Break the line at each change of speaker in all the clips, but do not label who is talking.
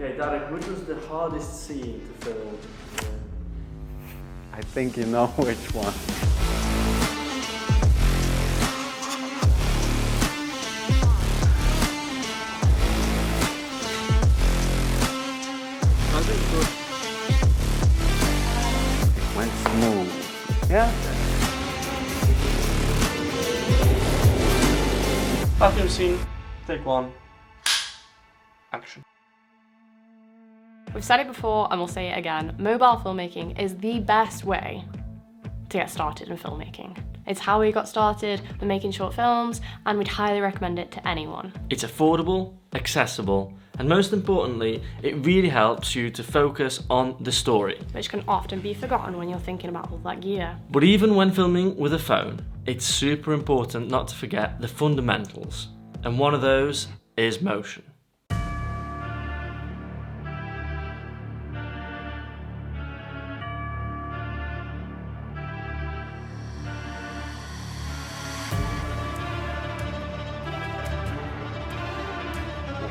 Okay, Derek, which was the hardest scene to film?
I think you know which one.
I think good.
It went smooth. Yeah?
Bathroom scene, take one. Action.
We've said it before and we'll say it again, mobile filmmaking is the best way to get started in filmmaking. It's how we got started with making short films, and we'd highly recommend it to anyone.
It's affordable, accessible, and most importantly, it really helps you to focus on the story.
Which can often be forgotten when you're thinking about all that gear.
But even when filming with a phone, it's super important not to forget the fundamentals. And one of those is motion.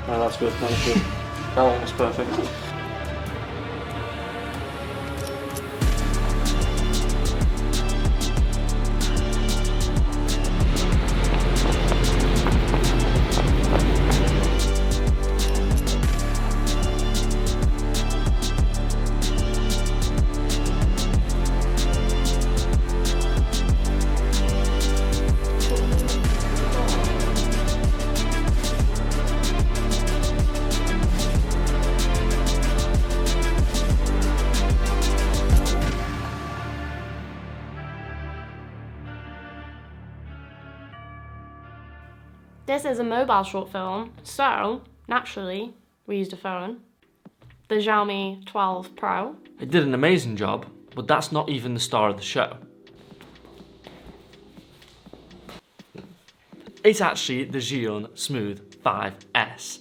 No, that's good, thank you. That one was perfect.
This is a mobile short film, so naturally we used a phone. The Xiaomi 12 Pro.
It did an amazing job, but that's not even the star of the show. It's actually the ZHIYUN Smooth 5S.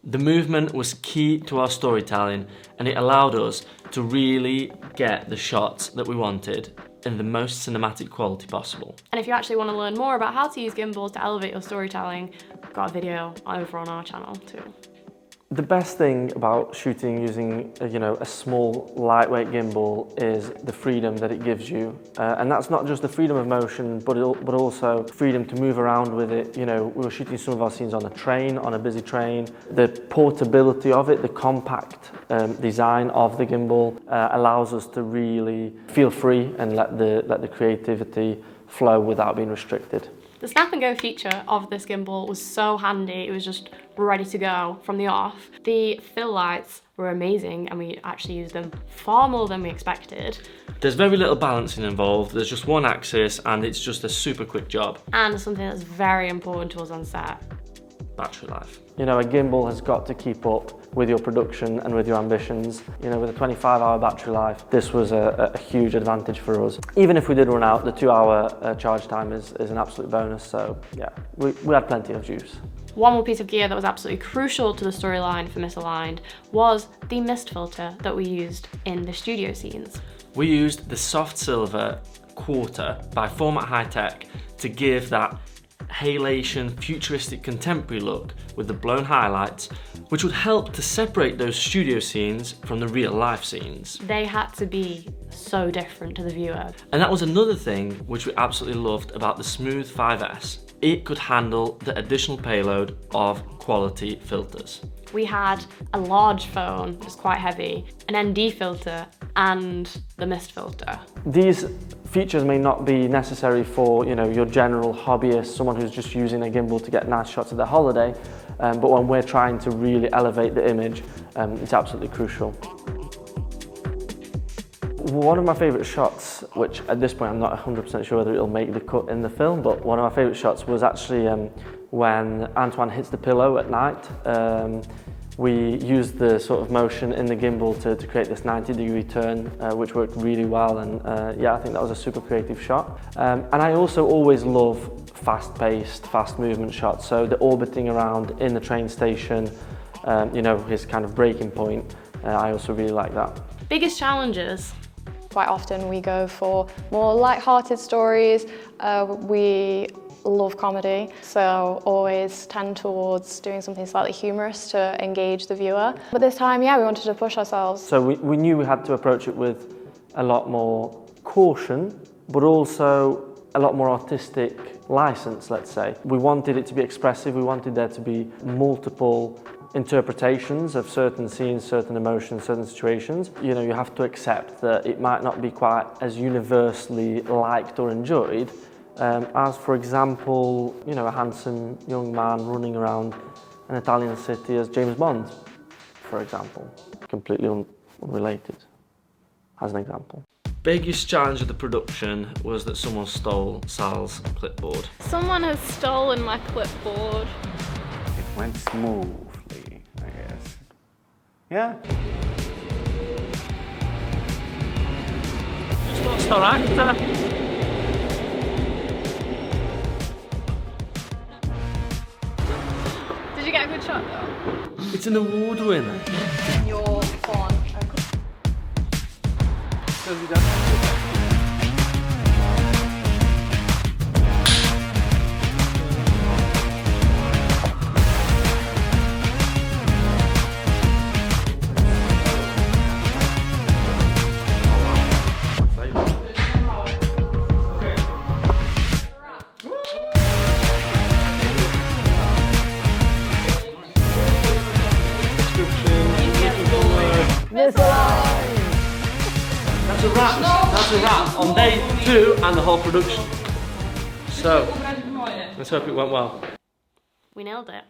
The movement was key to our storytelling, and it allowed us to really get the shots that we wanted in the most cinematic quality possible.
And if you actually want to learn more about how to use gimbals to elevate your storytelling, we've got a video over on our channel too.
The best thing about shooting using a small lightweight gimbal is the freedom that it gives you, and that's not just the freedom of motion but also freedom to move around with it. We were shooting some of our scenes on a train, on a busy train. The portability of it, the compact design of the gimbal allows us to really feel free and let the creativity flow without being restricted.
The snap and go feature of this gimbal was so handy. It was just ready to go from the off. The fill lights were amazing, and we actually used them far more than we expected.
There's very little balancing involved. There's just one axis and it's just a super quick job.
And something that's very important to us on set:
battery life.
A gimbal has got to keep up with your production and with your ambitions. With a 25-hour battery life, this was a huge advantage for us. Even if we did run out, the 2-hour charge time is an absolute bonus. So yeah, we had plenty of juice.
One more piece of gear that was absolutely crucial to the storyline for Misaligned was the mist filter that we used in the studio scenes.
We used the soft silver quarter by Format High-Tech to give that halation, futuristic, contemporary look with the blown highlights, which would help to separate those studio scenes from the real life scenes.
They had to be so different to the viewer.
And that was another thing which we absolutely loved about the Smooth 5S. It could handle the additional payload of quality filters.
We had a large phone, it was quite heavy, an ND filter, and the mist filter.
These features may not be necessary for your general hobbyist, someone who's just using a gimbal to get nice shots of their holiday, but when we're trying to really elevate the image, it's absolutely crucial. One of my favourite shots, which at this point I'm not 100% sure whether it'll make the cut in the film, but one of my favourite shots was actually when Antoine hits the pillow at night. We used the sort of motion in the gimbal to create this 90-degree turn, which worked really well, and yeah, I think that was a super creative shot. And I also always love fast-paced, fast movement shots, so the orbiting around in the train station, his kind of breaking point, I also really like that.
Biggest challenges?
Quite often we go for more light-hearted stories. We love comedy, so always tend towards doing something slightly humorous to engage the viewer. But this time, yeah, we wanted to push ourselves.
So we knew we had to approach it with a lot more caution, but also a lot more artistic license, let's say. We wanted it to be expressive, we wanted there to be multiple interpretations of certain scenes, certain emotions, certain situations. You know, you have to accept that it might not be quite as universally liked or enjoyed as, for example, you know, a handsome young man running around an Italian city as James Bond, for example. Completely unrelated, as an example.
Biggest challenge of the production was that someone stole Sal's clipboard.
Someone has stolen my clipboard.
It went smoothly, I guess. Yeah.
Just lost our actor.
Did you get a good shot though?
It's an award winner.
Your phone.
That's a wrap on day 2 and the whole production. So, let's hope it went well.
We nailed it.